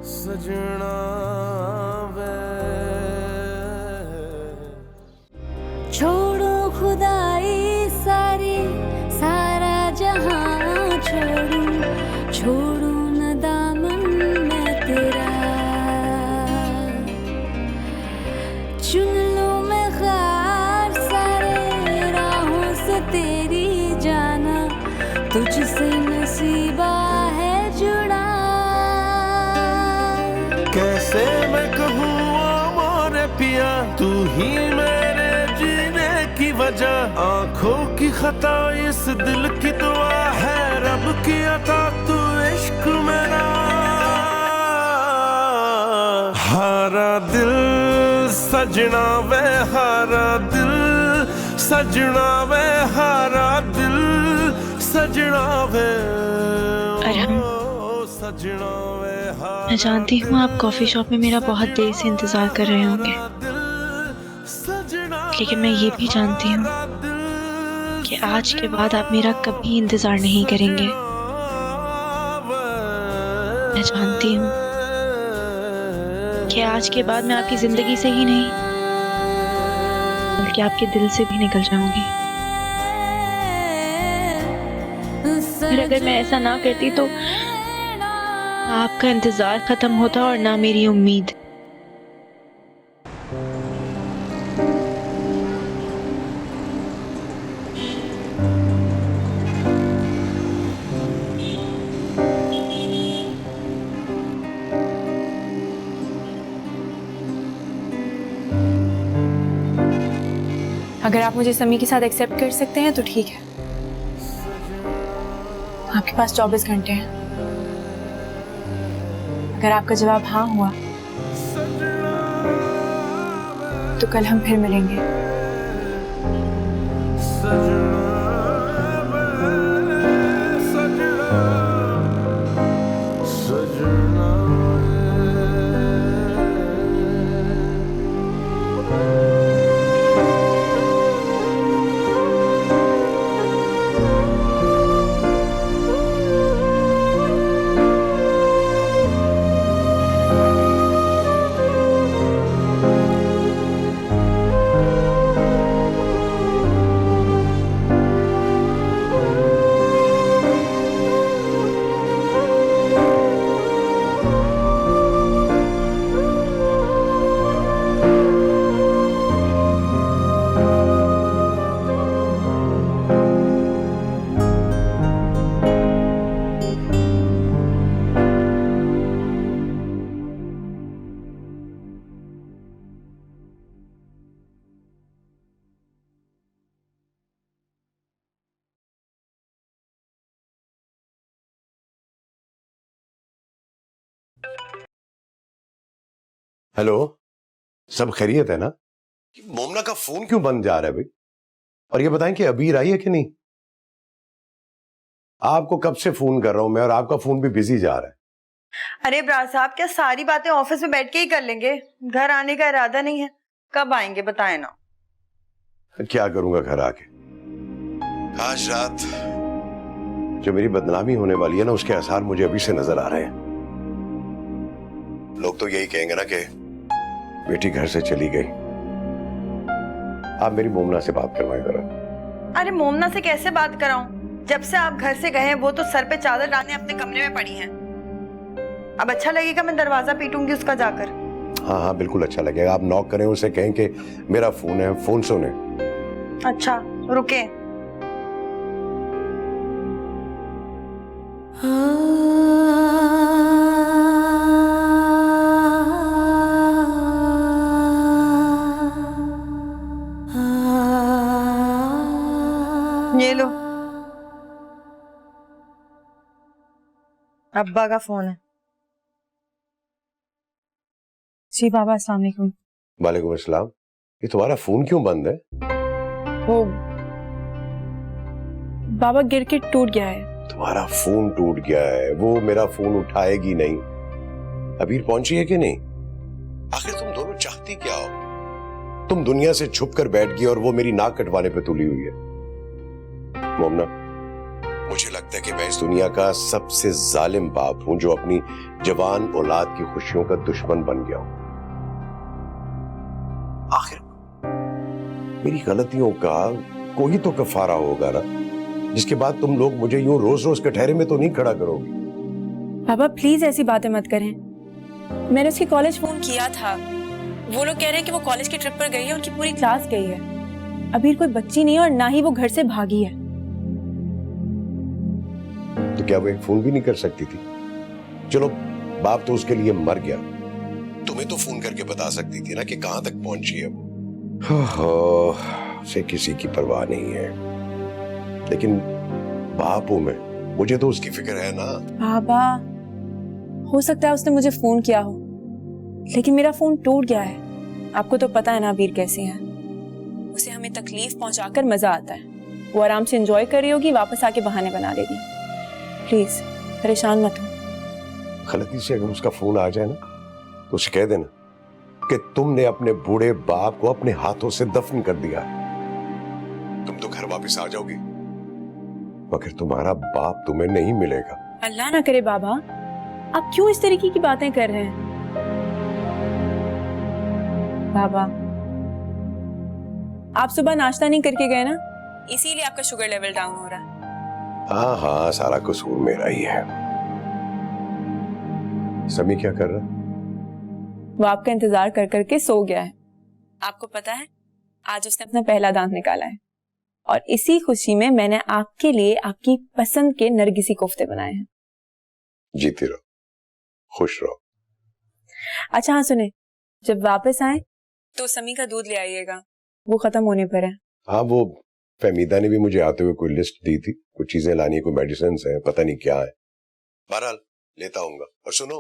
सजना वे छोड़ो खुदाई सारी सारा जहां छोड़ू न दामन मैं तेरा चुन लूं मैं ख़ार सारे राहों से तेरी जाना तुझसे नसीबा है जुड़ा। कैसे मैं कहूँ मोरे पिया तू ही मेरे जीने की वजह, आंखों की खता इस दिल की दुआ है, रब की अता तू इश्क मेरा। हारा दिल सजना वे हारा दिल सजना वे हारा दिल सजना वे सजना वे। मैं जानती हूँ आप कॉफी शॉप में मेरा बहुत देर से इंतजार कर रहे होंगे, लेकिन मैं ये भी जानती हूँ कि आज के बाद आप मेरा कभी इंतजार नहीं करेंगे। मैं जानती हूँ कि आज के बाद मैं आपकी जिंदगी से ही नहीं बल्कि आपके दिल से भी निकल जाऊंगी। फिर अगर मैं ऐसा ना करती तो आपका इंतजार खत्म होता और ना मेरी उम्मीद। अगर आप मुझे समी के साथ एक्सेप्ट कर सकते हैं तो ठीक है। आपके पास 24 घंटे हैं। अगर आपका जवाब हाँ हुआ तो कल हम फिर मिलेंगे। हेलो, सब खैरियत है ना? मोमना का फोन क्यों बंद जा रहा है भाई? और ये बताएं कि अबीर आई है कि नहीं? आपको कब से फोन कर रहा हूं मैं और आपका फोन भी बिजी जा रहा है। अरे ब्रा साहब, क्या सारी बातें ऑफिस में बैठ के ही कर लेंगे? घर आने का इरादा नहीं है। कब आएंगे बताएं ना। क्या करूंगा घर आके? आज रात जो मेरी बदनामी होने वाली है ना, उसके आसार मुझे अभी से नजर आ रहे हैं। लोग तो यही कहेंगे ना कि बेटी घर से चली गई। आप मेरी मोमना से बात करवाएं जरा। अरे मोमना से कैसे बात कराऊं? जब से आप घर से गए हैं वो तो सर पे चादर डालने अपने कमरे में पड़ी हैं। अब अच्छा लगेगा मैं दरवाजा पीटूंगी उसका जाकर? हाँ हाँ बिल्कुल अच्छा लगेगा। आप नॉक करें, उसे कहें कि मेरा फोन है, फोन सुने। अच्छा रुके। ये लो, अब्बा का फोन है। जी बाबा, अस्सलाम वालेकुम। वालेकुम अस्सलाम। ये तुम्हारा फोन क्यों बंद है? वो बाबा गिर के टूट गया है। तुम्हारा फोन टूट गया है, वो मेरा फोन उठाएगी नहीं। अबीर पहुंची है कि नहीं? आखिर तुम दोनों चाहती क्या हो? तुम दुनिया से छुप कर बैठ गई और वो मेरी नाक कटवाने पे तुली हुई है। मोमना, मुझे लगता है कि मैं इस दुनिया का सबसे जालिम बाप हूं जो अपनी जवान औलाद की खुशियों का दुश्मन बन गया हूं। आखिर मेरी गलतियों का कोई तो कफारा होगा ना, जिसके बाद तुम लोग मुझे यूं रोज रोज कटहरे में तो नहीं खड़ा करोगे। पापा प्लीज ऐसी बातें मत करें। मैंने उसके कॉलेज फोन किया था, वो लोग कह रहे हैं कि वो कॉलेज की ट्रिप पर गई है, उनकी पूरी क्लास गई है। अबीर कोई बच्ची नहीं है और ना ही वो घर से भागी है। तो क्या वो एक फोन भी नहीं कर सकती थी? चलो बाप तो उसके लिए मर गया, तुम्हें तो फोन करके बता सकती थी ना कि कहां तक पहुंची है वो। उसे किसी की परवाह नहीं है, लेकिन बाप हूं मैं, मुझे तो उसकी फिक्र है ना। बाबा हो सकता है उसने मुझे फोन किया हो, लेकिन मेरा फोन टूट गया है। आपको तो पता है ना अबीर कैसी है, उसे हमें तकलीफ पहुंचाकर मजा आता है। वो आराम से एंजॉय कर रही होगी, वापस आके बहाने बना लेगी। प्लीज परेशान मत हो। गलती से अगर उसका फोन आ जाए ना तो उसे कह देना कि तुमने अपने बूढ़े बाप को अपने हाथों से दफन कर दिया। तुम तो घर वापस आ जाओगी, मगर तुम्हारा बाप तुम्हें नहीं मिलेगा। अल्लाह ना करे बाबा, आप क्यों इस तरीके की बातें कर रहे हैं? बाबा आप सुबह नाश्ता नहीं करके गए ना, इसीलिए आपका शुगर लेवल डाउन हो रहा है। हाँ हाँ, सारा कसूर मेरा ही है। समी क्या कर रहा? वो आपका इंतजार कर करके सो गया है। आपको पता है आज उसने अपना पहला दांत निकाला है, और इसी खुशी में मैंने आपके लिए आपकी पसंद के नरगिसी कोफ्ते बनाए हैं। जीती रहो, खुश रहो। अच्छा हाँ सुने, जब वापस आए तो समी का दूध ले आइएगा, वो खत्म होने पर है। हाँ, वो फहमीदा ने भी मुझे आते हुए कोई लिस्ट दी थी, कुछ चीजें लानी है, कोई मेडिसिन है, पता नहीं क्या है। बहरहाल लेता आऊंगा। और सुनो,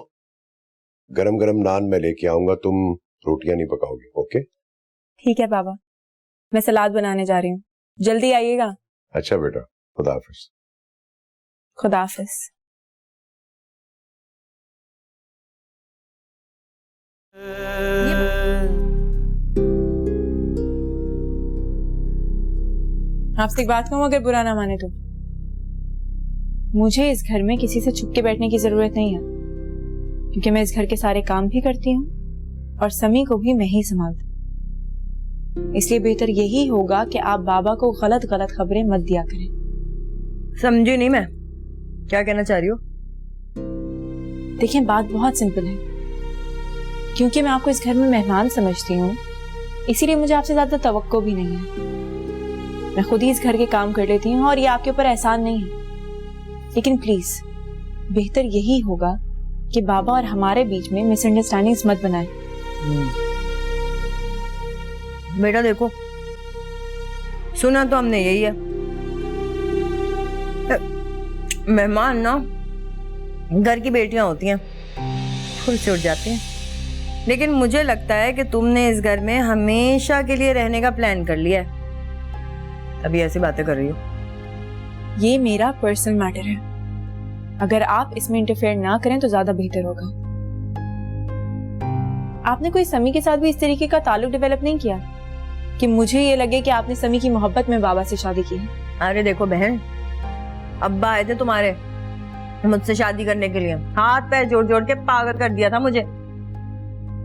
गरम गरम नान मैं लेके आऊंगा, तुम रोटियां नहीं पकाओगे? ओके ठीक है बाबा, मैं सलाद बनाने जा रही हूँ, जल्दी आइएगा। अच्छा बेटा, खुदा हाफिज। खुदा हाफिज। आपसे एक बात कहूं, अगर बुरा ना माने तो मुझे इस घर में किसी से छुप के बैठने की जरूरत नहीं है, क्योंकि मैं इस घर के सारे काम भी करती हूँ और समी को भी मैं ही संभालती हूँ। इसलिए बेहतर यही होगा कि आप बाबा को गलत गलत खबरें मत दिया करें। समझी नहीं मैं, क्या कहना चाह रही हो? देखिए बात बहुत सिंपल है, क्योंकि मैं आपको इस घर में मेहमान समझती हूँ, इसीलिए मुझे आपसे ज्यादा तवक्को भी नहीं है। मैं खुद ही इस घर के काम कर लेती हूँ और ये आपके ऊपर एहसान नहीं है। लेकिन प्लीज बेहतर यही होगा कि बाबा और हमारे बीच में मिसअंडरस्टैंडिंग्स मत बनाएं। बेटा देखो, सुना तो हमने यही है, मेहमान ना घर की बेटियां होती हैं, फुल से उठ जाती हैं। लेकिन मुझे लगता है कि तुमने इस घर में हमेशा के लिए रहने का प्लान कर लिया है, अभी ऐसी बातें कर रही हो। ये मेरा पर्सनल मैटर है, अगर आप इसमें इंटरफेयर ना करें तो ज्यादा बेहतर होगा। आपने कोई समी के साथ भी इस तरीके का ताल्लुक डेवलप नहीं किया कि मुझे ये लगे कि आपने समी की मोहब्बत में बाबा से शादी की है। अरे देखो बहन, अब्बा आए थे तुम्हारे मुझसे शादी करने के लिए, हाथ पैर जोड़ जोड़ के पागल कर दिया था मुझे,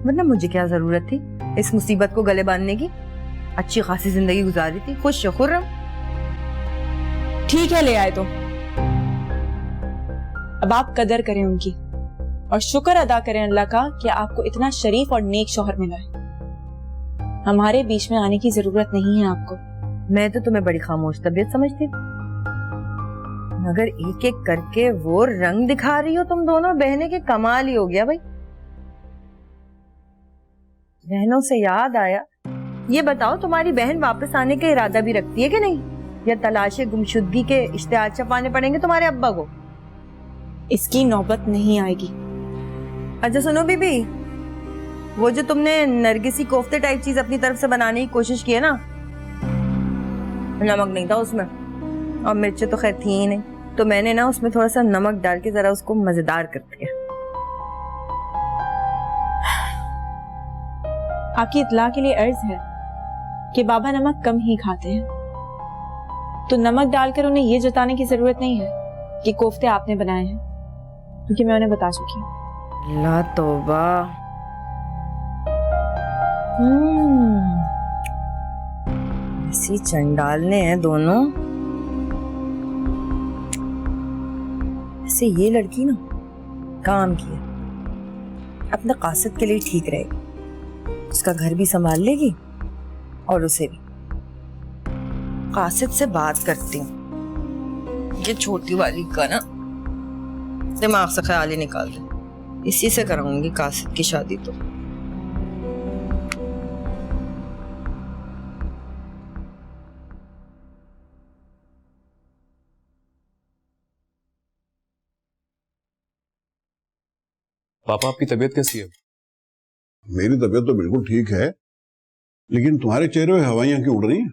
वरना मुझे क्या जरूरत थी इस मुसीबत को गले बांधने की। अच्छी खासी जिंदगी गुजारी थी, खुश खुर्रम। ठीक है ले आए तो अब आप कदर करें उनकी और शुक्र अदा करें अल्लाह का कि आपको इतना शरीफ और नेक शौहर मिला है। हमारे बीच में आने की जरूरत नहीं है आपको। मैं तो तुम्हें बड़ी खामोश तबीयत समझती, मगर एक एक करके वो रंग दिखा रही हो तुम दोनों बहनें के, कमाल ही हो गया भाई। बहनों से याद आया, ये बताओ तुम्हारी बहन वापस आने का इरादा भी रखती है कि नहीं, या तलाशे गुमशुदगी के इश्तिहार छपाने पड़ेंगे तुम्हारे अब्बा को? इसकी नौबत नहीं आएगी। अच्छा सुनो बीबी, वो जो तुमने नरगिसी कोफ्ते टाइप चीज अपनी तरफ से बनाने की कोशिश की है ना, नमक नहीं था उसमें और मिर्चें तो खैर थी ही नहीं, तो मैंने ना उसमें थोड़ा सा नमक डाल के जरा उसको मजेदार कर दिया। आपकी इत्तला के लिए अर्ज है कि बाबा नमक कम ही खाते हैं। तो नमक डालकर उन्हें ये जताने की जरूरत नहीं है कि कोफ्ते आपने बनाए हैं, क्योंकि मैं उन्हें बता चुकी हूँ। ला तौबा। ऐसी चंडालने हैं दोनों। ऐसे ये लड़की ना काम की है, अपने कासिद के लिए ठीक रहेगी, उसका घर भी संभाल लेगी और उसे भी। कासिद से बात करती हूँ, ये छोटी वाली का ना दिमाग से ख्याल ही निकाल दे, इसी से कराऊंगी कासिद की शादी। तो पापा आपकी तबीयत कैसी है? मेरी तबीयत तो बिल्कुल ठीक है, लेकिन तुम्हारे चेहरे पे हवाइयां क्यों उड़ रही हैं?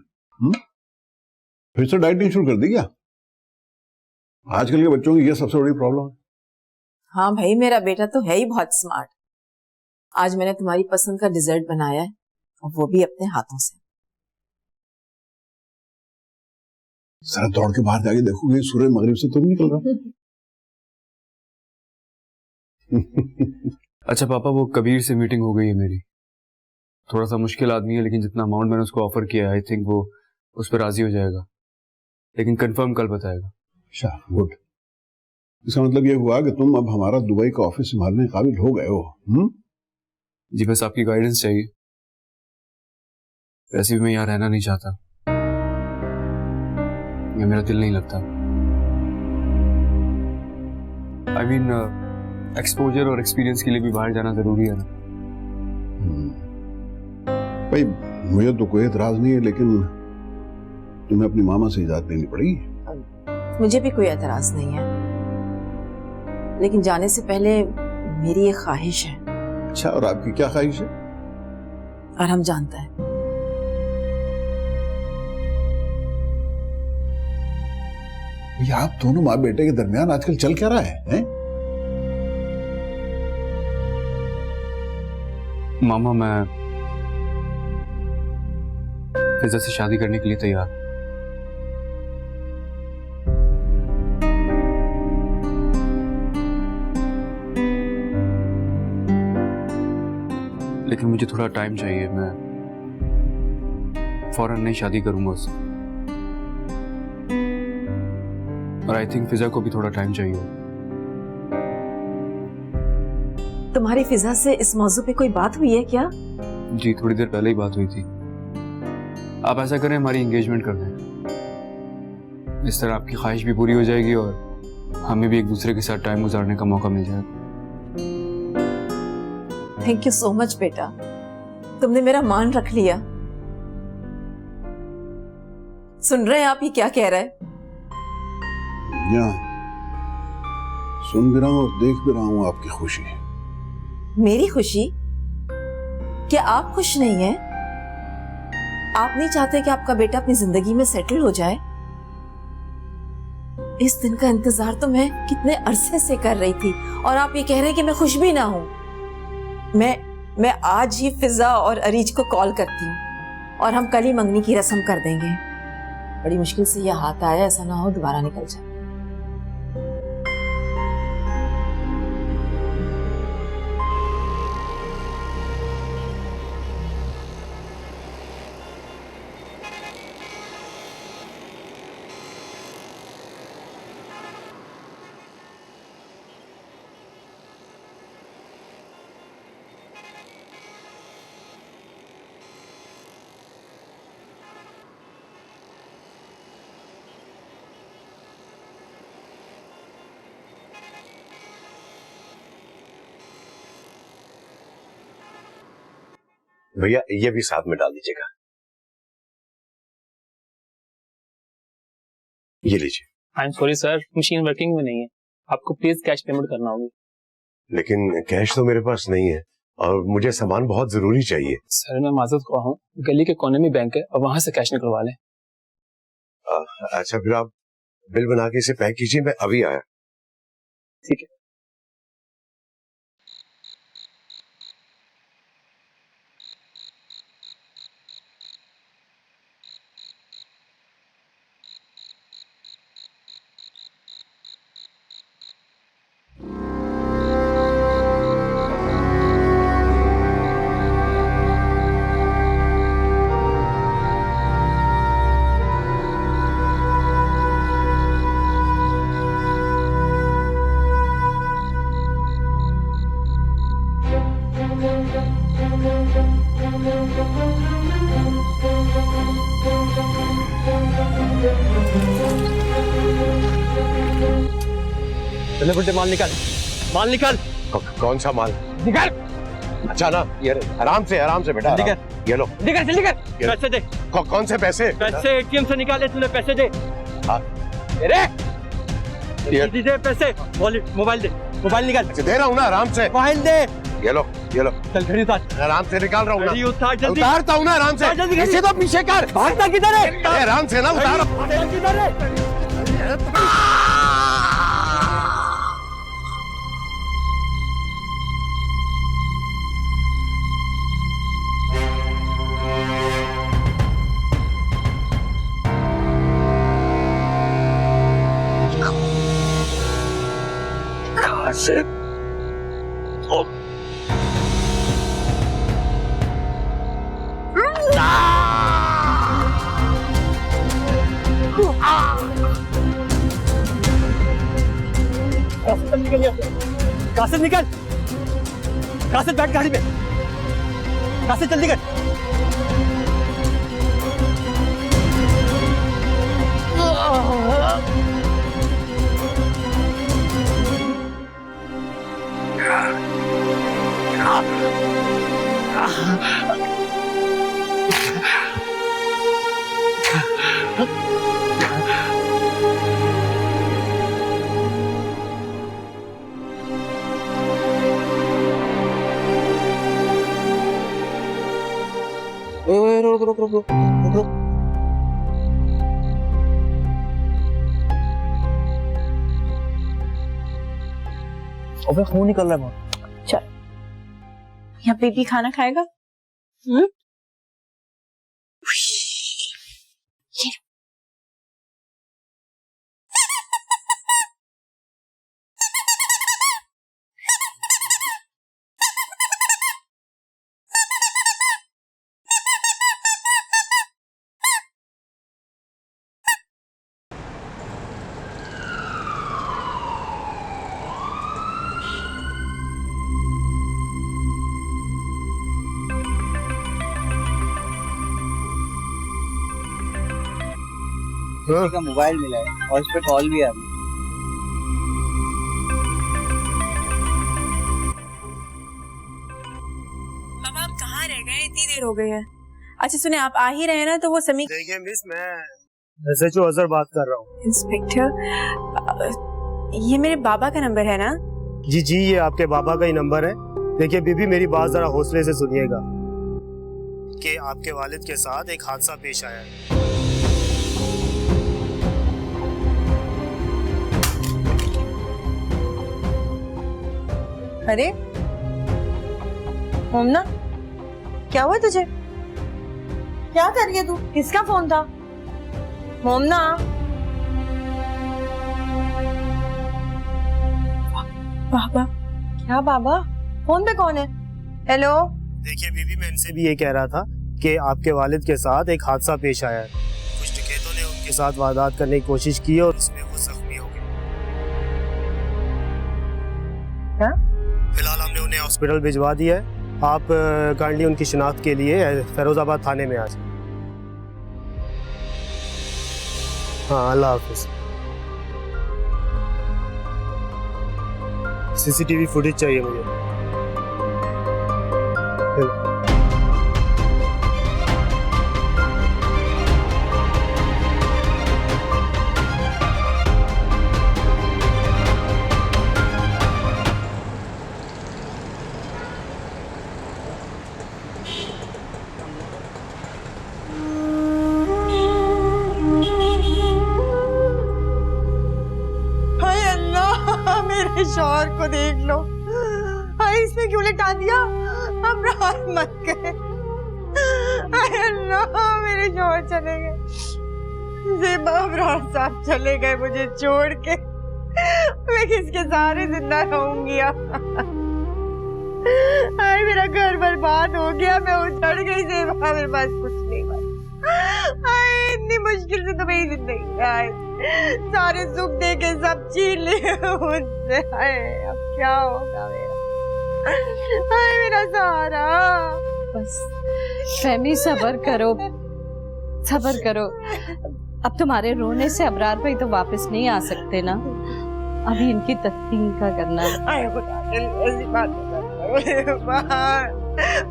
फिर से डाइटिंग शुरू कर दी क्या? आजकल के बच्चों की ये सबसे बड़ी प्रॉब्लम है। हाँ भाई, मेरा बेटा तो है ही बहुत स्मार्ट। आज मैंने तुम्हारी पसंद का डिजर्ट बनाया है, और वो भी अपने हाथों से। जरा दौड़ के बाहर जाके देखोगे सूरज मगरिब से तो नहीं निकल रहा। अच्छा पापा, वो कबीर से मीटिंग हो गई है मेरी। थोड़ा सा मुश्किल आदमी है, लेकिन जितना अमाउंट मैंने उसको ऑफर किया है आई थिंक वो उस पर राजी हो जाएगा, लेकिन कंफर्म कल बताएगा। अच्छा, गुड। इसका मतलब ये हुआ कि तुम अब हमारा दुबई का ऑफिस संभालने के काबिल हो गए हो। जी, बस आपकी गाइडेंस चाहिए। वैसे भी मैं यहाँ रहना नहीं चाहता, या मेरा दिल नहीं लगता। आई मीन एक्सपोजर और एक्सपीरियंस के लिए भी बाहर जाना जरूरी है ना। भाई मुझे तो कोई एतराज नहीं है, लेकिन तुम्हें अपनी मामा से इजाजत लेनी पड़ेगी। मुझे भी कोई एतराज नहीं है, लेकिन जाने से पहले मेरी एक ख्वाहिश है। अच्छा, और आपकी क्या ख्वाहिश है? और हम जानता है। ये आप दोनों माँ बेटे के दरमियान आजकल चल क्या रहा है? मामा, मैं फिजा से शादी करने के लिए तैयार। लेकिन मुझे थोड़ा टाइम चाहिए। मैं फौरन नहीं शादी करूंगा उससे, और आई थिंक फिजा को भी थोड़ा टाइम चाहिए। तुम्हारी फिजा से इस मौजू पे कोई बात हुई है क्या? जी, थोड़ी देर पहले ही बात हुई थी। आप ऐसा करें, हमारी एंगेजमेंट कर दें। इस तरह आपकी ख्वाहिश भी पूरी हो जाएगी और हमें भी एक दूसरे के साथ टाइम गुजारने का मौका मिल जाएगा। थैंक यू सो मच बेटा, तुमने मेरा मान रख लिया। सुन रहे हैं आप ये क्या कह रहा है? सुन भी रहा हूँ और देख भी रहा हूँ आपकी खुशी। मेरी खुशी? क्या आप खुश नहीं हैं? आप नहीं चाहते कि आपका बेटा अपनी जिंदगी में सेटल हो जाए? इस दिन का इंतजार तो मैं कितने अरसे से कर रही थी, और आप ये कह रहे हैं कि मैं खुश भी ना हूं। मैं आज ही फिजा और अरीज को कॉल करती हूँ, और हम कल ही मंगनी की रस्म कर देंगे। बड़ी मुश्किल से यह हाथ आया, ऐसा ना हो दोबारा निकल जाए। भैया ये भी साथ में डाल दीजिएगा। ये लीजिए। I am sorry sir, machine working में नहीं है, आपको प्लीज कैश पेमेंट करना होगी। लेकिन कैश तो मेरे पास नहीं है, और मुझे सामान बहुत जरूरी चाहिए। सर मैं माजरत ख्वाह हूँ, गली के कोने में बैंक है, और वहां से कैश निकलवा लें। अच्छा, फिर आप बिल बना के इसे पैक कीजिए, मैं अभी आया। ठीक है। चले बेटे, माल निकाल, माल निकाल। कौन सा माल? निकाल। अच्छा ना, ये आराम से बेटा, जल्दी आराम। ये लो। निकाल, जल्दी कर। पैसे दे। कौन से पैसे? पैसे एटीएम से निकाले तूने, पैसे दे। अरे जल्दी दे पैसे। मोबाइल दे, मोबाइल निकाल। अच्छा, दे रहा हूँ ना, आराम से। मोबाइल दे। ये लो। चल घड़ी उतार। आराम से निकाल रहा हूँ ना। घड़ी उतार जल्दी। उतारता हूँ ना आराम से। जल्दी घड़ी। इसे तो पीछे कर। भागता किधर है? आराम से ना, उतार। किधर है? कासिम निकल, कासिम बैठ गाड़ी पे, कासिम जल्दी कर। रुक। अबे खून निकल रहा है। चल, यहाँ बेबी खाना खाएगा? का मोबाइल मिला है और इस पे कॉल भी आ रही है। बाबा आप कहाँ रह गए? इतनी देर हो गई है। अच्छा सुने, आप आ ही रहे ना, तो वो समी। देखिए मिस, मैं SHO अजहर बात कर रहा हूँ। इंस्पेक्टर, ये मेरे बाबा का नंबर है ना? जी, ये आपके बाबा का ही नंबर है। देखिए बीबी, मेरी बात जरा हौसले से सुनिएगा कि आपके वालिद के साथ एक हादसा पेश आया है। अरे मोमना, क्या हुआ तुझे? क्या कर रही है तू? किसका फोन था? मोमना, बाबा। क्या बाबा? फोन पे कौन है? हेलो। देखिए बीबी, मैं इनसे भी ये कह रहा था कि आपके वालिद के साथ एक हादसा पेश आया है। कुछ डकैतों ने उनके साथ वारदात करने की कोशिश की और उसमें वो जख्मी हो गए। क्या? फिलहाल हमने उन्हें हॉस्पिटल भिजवा दिया है। आप काइंडली उनकी शिनाख्त के लिए फिरोजाबाद थाने में आ जाए। हाँ, अल्लाह हाफिज। CCTV फुटेज चाहिए मुझे। मेरे शौहर को देख लो, हाय इसने क्यों लटा दिया? अब रात मत गए। हाय अल्लाह, मेरे शौहर चले गए। ज़ेबा अबरार साहब चले गए मुझे छोड़ के। मैं किसके सहारे जिंदा रहूंगी? हाय मेरा घर बर्बाद हो गया, मैं उजड़ गई। ज़ेबा, मेरे पास कुछ नहीं बचा। हाय इतनी मुश्किल से तो मेरी जिंदगी आई, सारे सुख दे के सब छीन लिए मुझसे। अब क्या होगा मेरा? हाय मेरा सहारा। बस फहमी सबर करो, सबर करो। अब तुम्हारे रोने से अबरार भाई तो वापस नहीं आ सकते ना, अभी इनकी तस्कीन का करना है। आए खुदा ऐसी बात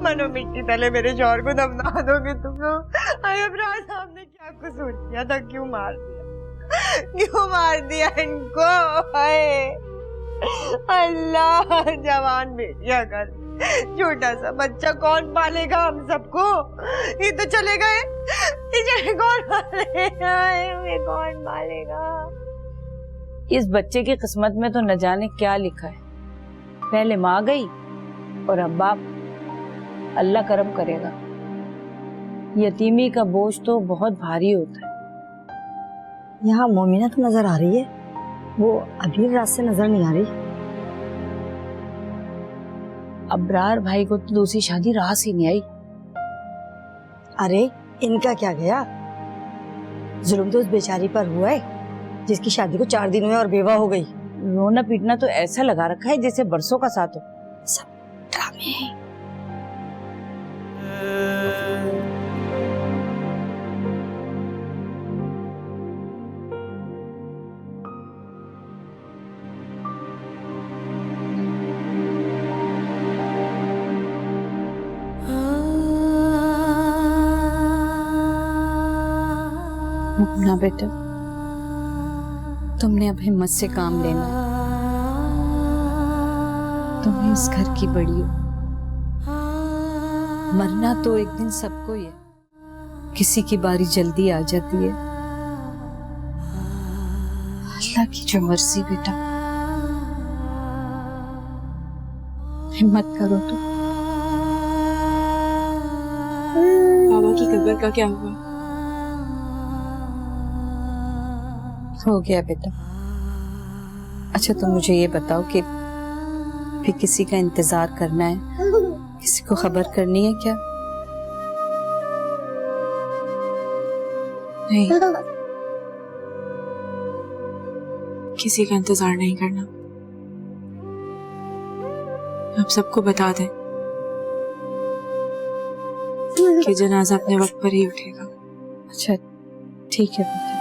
मनो मिट्टी तले मेरे शौहर को दफना दोगे तुम लोग। अरे अबरार साहब ने क्या कसूर किया था, क्यों मार दिया, क्यों मार दिया इनको? हाय अल्लाह, जवान बेटिया कर, छोटा सा बच्चा कौन पालेगा हम सबको? ये तो चले गए, इसे कौन पालेगा? ये कौन पालेगा? इस बच्चे की किस्मत में तो न जाने क्या लिखा है, पहले माँ गई और अब बाप। अल्लाह करम करेगा। यतीमी का बोझ तो बहुत भारी होता है। यहाँ मोमिना तो नजर आ रही है, वो अभी रात से नजर नहीं आ रही। अबरार भाई को तो दूसरी शादी रास ही नहीं आई। अरे इनका क्या गया, जुल्म तो उस बेचारी पर हुआ है जिसकी शादी को 4 दिन हुए और बेवा हो गई। रोना पीटना तो ऐसा लगा रखा है जैसे बरसों का साथ हो। सब ड्रामे हैं। मुन्ना बेटा, तुमने अब हिम्मत से काम लेना है। तुम इस घर की बड़ी हो, मरना तो एक दिन सबको ही है, किसी की बारी जल्दी आ जाती है। अल्लाह की जो मर्जी बेटा, हिम्मत करो तुम। बाबा की कब्र का क्या हुआ? हो गया बेटा। अच्छा तुम मुझे ये बताओ कि फिर किसी का इंतजार करना है, किसी को खबर करनी है क्या? नहीं, किसी का इंतजार नहीं करना। आप सबको बता दें कि जनाजा अपने वक्त पर ही उठेगा। अच्छा ठीक है बेटा।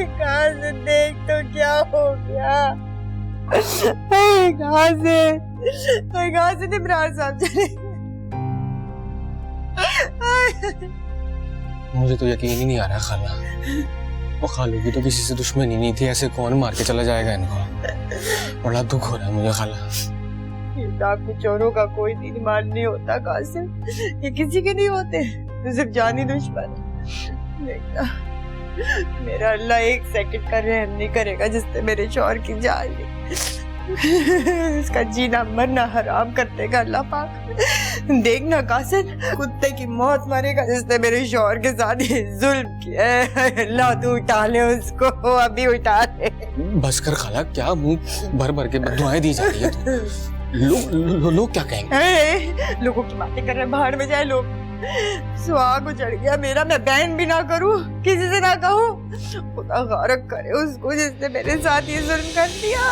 कहाँ से देख तो क्या हो गया? कहाँ से इमरान साहब चले? मुझे तो यकीन ही नहीं आ रहा खाला, वो खालू की तो किसी से दुश्मनी नहीं थी, ऐसे कौन मार के चला जाएगा इनको? बड़ा दुख हो रहा है मुझे खाला। आपके चोरों का कोई दिन मान नहीं होता कासिम, ये किसी के नहीं होते, तो सिर्फ जानी दुश्मन। देखना मेरा अल्लाह एक सेकंड का रहम नहीं करेगा जिससे मेरे शौहर की जान ली। इसका जीना मरना हराम कर देगा अल्लाह पाक। देखना कासिम, कुत्ते की मौत मरेगा जिसने मेरे शौहर के साथ ये जुल्म किया है। अल्लाह तू उठा ले उसको, अभी उठा ले। बस कर खाला, क्या मुंह भर भर के बददुआएं दी जा रही है? लोग क्या कहेंगे? लोगों की बातें कर रहे, बाहर में जाए लोग। सुहाग उजड़ गया मेरा, मैं बहन भी ना करूं, किसी से ना कहूं। खुदा गारक करे उसको जिसने मेरे साथ ये जुल्म कर दिया।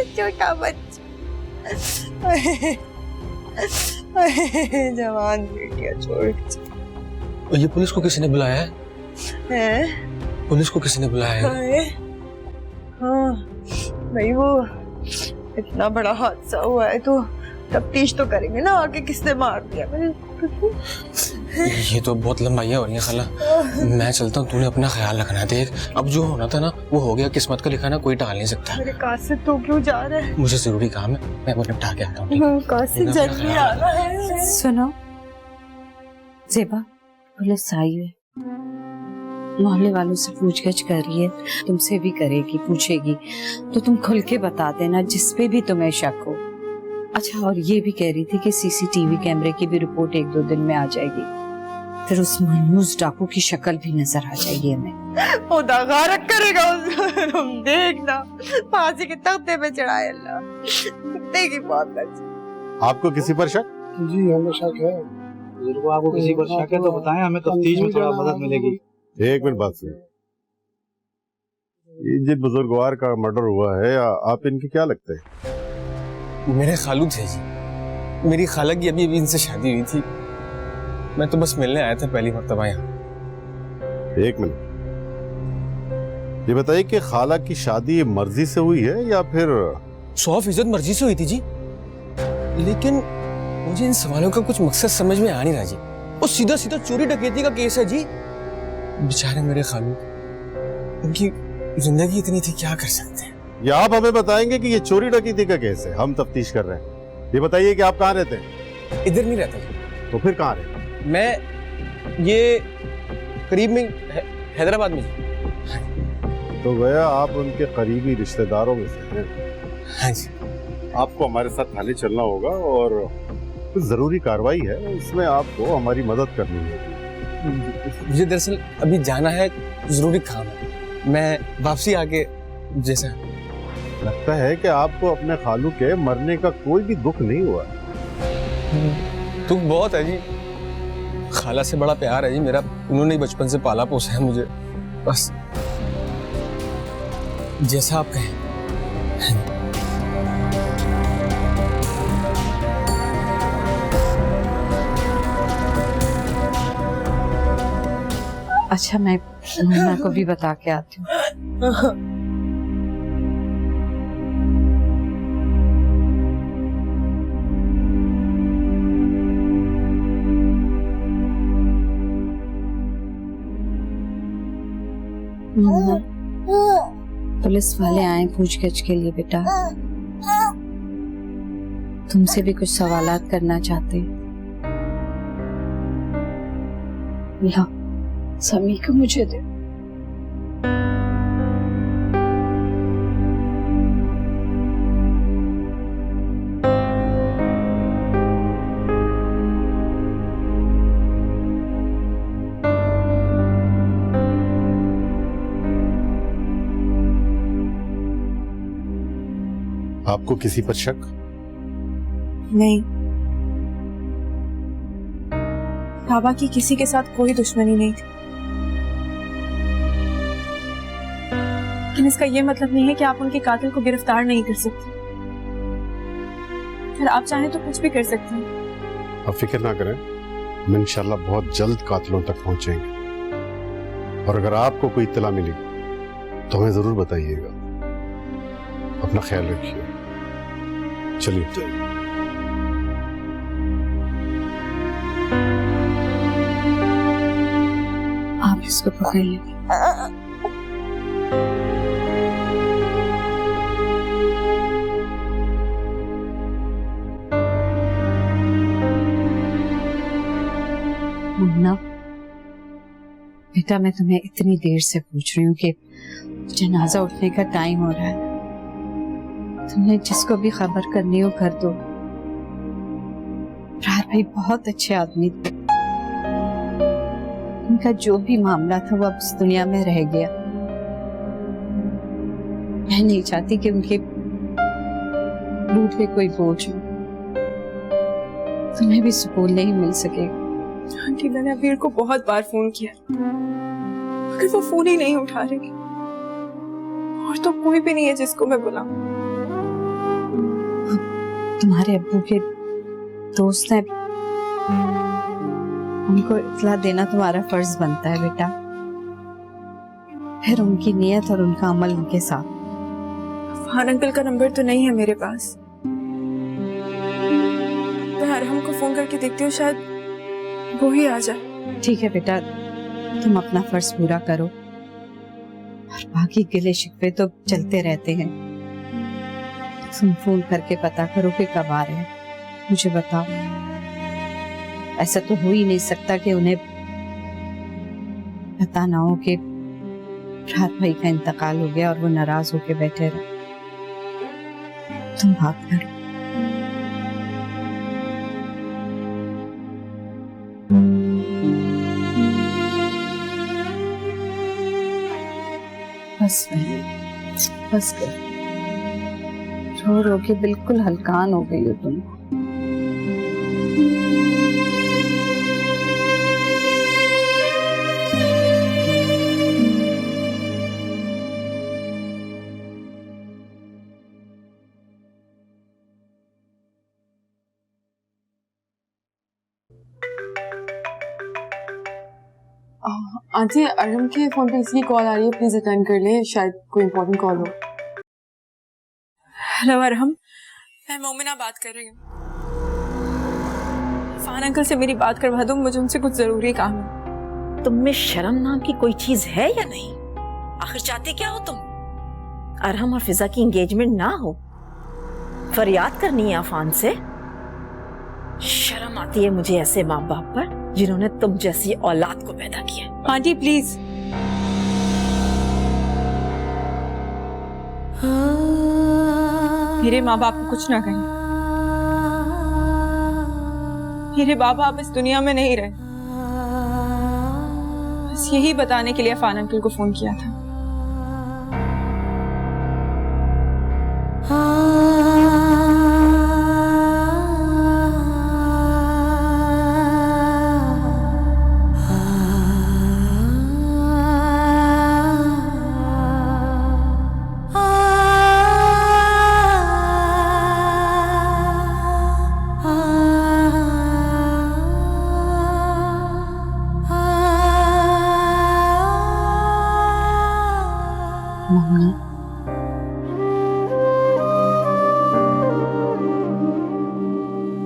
छोटा बच्चा, जवान बेटिया छोड़ के। ये पुलिस को किसी ने बुलाया है? पुलिस को किसी ने बुलाया है? हाँ भाई, वो इतना बड़ा हादसा हुआ है तो तफ्तीश तो करेंगे ना आगे किसने मार दिया। ये तो बहुत लंबाइयाँ हो रही है खाला, मैं चलता हूँ, तूने अपना ख्याल रखना। देख अब जो होना था ना वो हो गया, किस्मत का लिखा ना कोई टाल नहीं सकता। मेरे कासिम तो क्यों जा रहा है? मुझे जरूरी काम है, मैं वो निपटा के आता हूँ। कासिम जल्दी आना है। सुनो जेबा, पुलिस आई है, मोहल्ले वालों से पूछगछ कर रही है, तुमसे भी करेगी, पूछेगी तो तुम खुल के बता देना जिस पे भी तुम्हें शक हो। अच्छा, और ये भी कह रही थी कि सीसीटीवी कैमरे की भी रिपोर्ट 1-2 दिन में आ जाएगी, फिर उस मनहूस डाकू की शक्ल भी नजर आ जाएगी हमें। खुदा गारक करेगा उसको, तुम देखना फांसी के तख्ते पे चढ़ाए अल्लाह। कुत्ते की बात कर। आपको किसी पर शक? जी हमें शक है। बुजुर्गों, आपको किसी पर शक है तो बताएं, हमें तफ्तीश में थोड़ा मदद मिलेगी। एक मिनट बात सुनिए। ये जिन बुजुर्गवार का मर्डर हुआ है, आप इनके क्या लगते हैं? मेरे खालू थे जी, मेरी खाला की अभी इनसे शादी हुई थी। मैं तो बस मिलने आया था पहली मर्तबा यहाँ। एक मिनट, ये बताइए कि खाला की शादी मर्जी से हुई है या फिर? 100% मर्जी से हुई थी जी, लेकिन मुझे इन सवालों का कुछ मकसद समझ में आ नहीं रहा जी। वो सीधा सीधा चोरी डकैती का केस है जी। बेचारे मेरे खालू, उनकी जिंदगी इतनी थी, क्या कर सकते हैं। या आप हमें बताएंगे कि ये चोरी डकैती का केस है? हम तफ्तीश कर रहे हैं। ये बताइए कि आप कहाँ रहते हैं? इधर नहीं रहता जी। तो फिर कहाँ रहते? मैं ये करीब में हैदराबाद में जी। तो गया आप उनके करीबी रिश्तेदारों में से हैं? हाँ जी। आपको हमारे साथ थाने चलना होगा और कुछ जरूरी कार्रवाई है, इसमें आपको हमारी मदद करनी होगी। मुझे दरअसल अभी जाना है, जरूरी काम है। मैं वापसी आके जैसा। लगता है कि आपको अपने खालू के मरने का कोई भी दुख नहीं हुआ। दुख बहुत है जी, खाला से बड़ा प्यार है जी मेरा। उन्होंने बचपन से पाला पोसा है मुझे, बस जैसा आप कहें। अच्छा, मैं मुन्ना को भी बता के आती हूँ। पुलिस वाले आए पूछगछ के लिए बेटा, तुमसे भी कुछ सवालात करना चाहते हैं। ला, समी को मुझे दे। आपको किसी पर शक? नहीं, बाबा की किसी के साथ कोई दुश्मनी नहीं थी, लेकिन इसका यह मतलब नहीं है कि आप उनके कातिल को गिरफ्तार नहीं कर सकते। अगर आप चाहें तो कुछ भी कर सकते हैं। आप फिक्र ना करें, हम इंशाल्लाह बहुत जल्द कातिलों तक पहुंचेंगे। और अगर आपको कोई इत्तला मिली तो हमें जरूर बताइएगा। अपना ख्याल रखिए। चलिए। आप इसको पकड़ लीजिए। मुन्ना बेटा, मैं तुम्हें इतनी देर से पूछ रही हूँ कि जनाजा उठने का टाइम हो रहा है। तुमने जिसको भी खबर करनी हो कर दो। रार भाई बहुत अच्छे आदमी थे, उनका जो भी मामला था वो अब इस दुनिया में रह गया। मैं नहीं चाहती कि उनके रूठ पे कोई बोझ हो। तुम्हें भी सुकून नहीं मिल सकेगा। आंटी, मैंने अबीर को बहुत बार फोन किया, मगर वो फोन ही नहीं उठा रही। और तो कोई भी नहीं है जिसको मैं बुलाऊं। तुम्हारे अब्बू के दोस्त हैं, उनको इत्तला देना तुम्हारा फर्ज बनता है बेटा। फिर उनकी नीयत और उनका अमल उनके साथ। फरहान अंकल का नंबर तो नहीं है मेरे पास। मैं अरहम को फोन करके देखती हूँ, शायद वो ही आ जाए। ठीक है बेटा, तुम अपना फर्ज पूरा करो और बाकी गिले शिकवे तो चलते रहते हैं। तुम फोन करके पता करो कि कब आ रहे हैं, मुझे बताओ। ऐसा तो हो ही नहीं सकता कि उन्हें पता ना हो कि रात भाई का इंतकाल हो गया और वो नाराज होके बैठे रहे। तुम बात करो। बस बस कर, रो रो के बिल्कुल हलकान हो गई हो तुम। आंटी, अरहम के फोन पे किसी की कॉल आ रही है, प्लीज अटेंड कर ले, शायद कोई इम्पोर्टेंट कॉल हो। हेलो अरहम, मैं मोमिना बात कर रही हूँ। इरफान अंकल से मेरी बात करवा दो, मुझे उनसे कुछ जरूरी काम है। तुम में शर्म नाम की कोई चीज है या नहीं? आखिर चाहते क्या हो तुम? अरहम और फिजा की एंगेजमेंट ना हो, फरियाद करनी है अफान से? शर्म आती है मुझे ऐसे माँ बाप पर जिन्होंने तुम जैसी औलाद को पैदा किया। आंटी प्लीज, मेरे माँ बाप को कुछ ना कहें। मेरे बाबा अब इस दुनिया में नहीं रहे। बस यही बताने के लिए अफान अंकल को फोन किया था।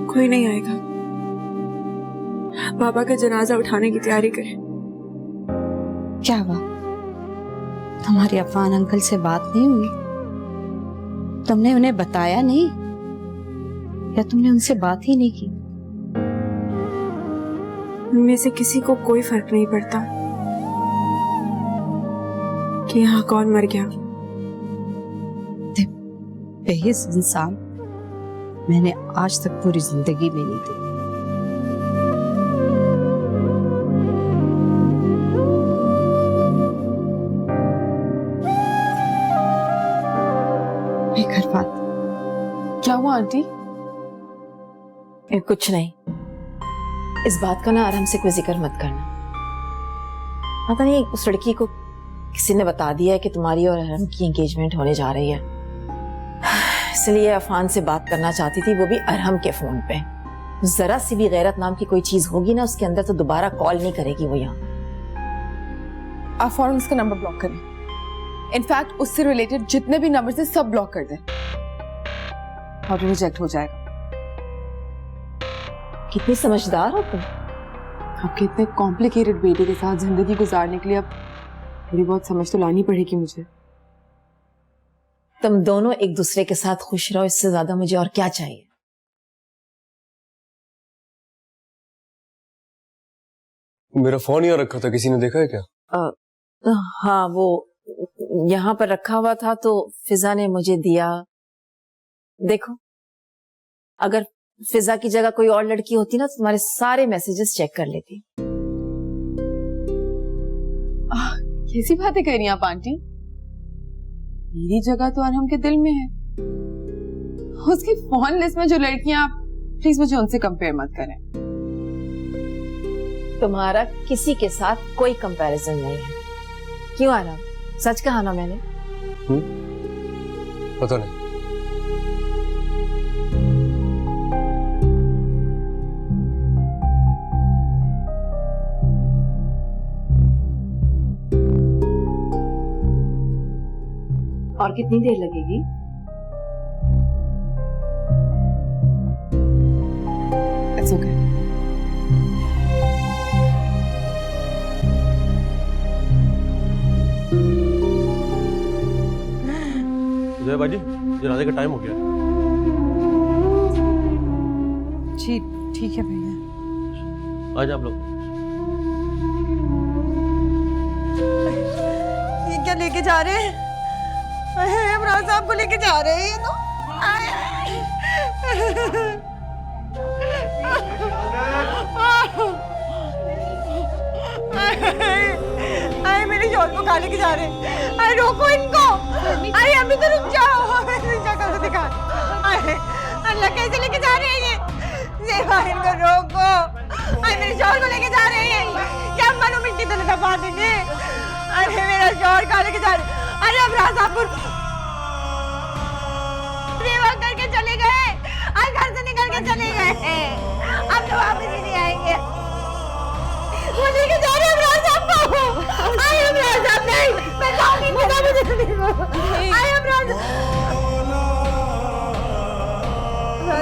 कोई नहीं आएगा। बाबा का जनाजा उठाने की तैयारी करें। क्या हुआ? तुम्हारी अफान अंकल से बात नहीं हुई? तुमने उन्हें बताया नहीं या तुमने उनसे बात ही नहीं की? उनमें से किसी को कोई फर्क नहीं पड़ता कि यहाँ कौन मर गया। बेहिस इंसान मैंने आज तक पूरी जिंदगी में नहीं देखा। क्या हुआ आंटी? कुछ नहीं। इस बात का ना आराम से कोई जिक्र मत करना। पता नहीं उस लड़की को किसी ने बता दिया है कि तुम्हारी और अरहम की एंगेजमेंट होने जा रही है, इसलिए अफान से बात करना चाहती थी, वो भी अरहम के फोन पे। जरा सी भी गैरत नाम की कोई चीज होगी ना उसके अंदर तो दोबारा कॉल नहीं करेगी वो यहाँ। आप फौरन उसका नंबर ब्लॉक करें। इनफैक्ट उससे रिलेटेड जितने भी नंबर थे सब ब्लॉक कर दें और रिजेक्ट हो जाएगा। कितनी समझदार हो तुम। आपके इतने कॉम्प्लिकेटेड बेटे के साथ जिंदगी गुजारने के लिए अब थोड़ी बहुत समझ तो लानी पड़ेगी मुझे। तुम दोनों एक दूसरे के साथ खुश रहो, इससे ज्यादा मुझे और क्या चाहिए। मेरा फोन यहाँ रखा था, किसी ने देखा है क्या? हाँ, वो यहाँ पर रखा हुआ था तो फिजा ने मुझे दिया। देखो, अगर फिजा की जगह कोई और लड़की होती ना तो तुम्हारे सारे मैसेजेस चेक कर लेती। कैसी बातें कर रही हैं आप आंटी? मेरी जगह तो अरहम के दिल में है। उसकी फोन लिस्ट में जो लड़कियां, आप प्लीज मुझे उनसे कंपेयर मत करें। तुम्हारा किसी के साथ कोई कंपैरिजन नहीं है। क्यों आराम? सच कहा ना मैंने? पता नहीं। और कितनी देर लगेगी? It's okay. जय बाजी, जनाजे का टाइम हो गया। जी ठीक है भैया। आज आप लोग इधर लेके जा रहे हैं, इमरान साहब को लेके जा रहे हैं ये तो। आए मेरे शोर को खा लेके जा रहे हैं। अरे रोको इनको, अरे अभी तो रुक जाओ, शक्ल तो दिखा। अरे अल्लाह कैसे लेके जा रहे हैं ये इनको रोको। अरे मेरे शोर को लेके जा रहे हैं, क्या मानो मिट्टी तो दबा देंगे। अरे मेरा शोर खा लेके जा रहे। अरे अब राजापुर सेवा करके चले गए, आज घर से निकल के चले गए, अब तो वापस ही नहीं आएंगे। वो लेके जा रहे हैं इमरान साहब को। आए इमरान साहब नहीं, मैं जाऊंगी नहीं। आए इमरान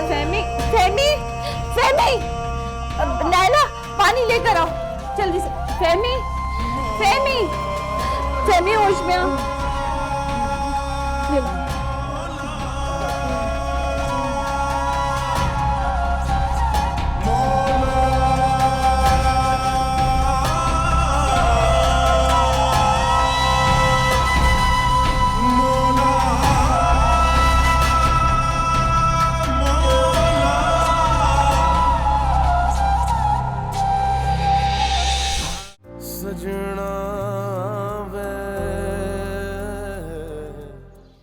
फहमी फहमी फहमी, नैला पानी लेकर आओ जल्दी से। फहमी फहमी फहमी होश में आओ।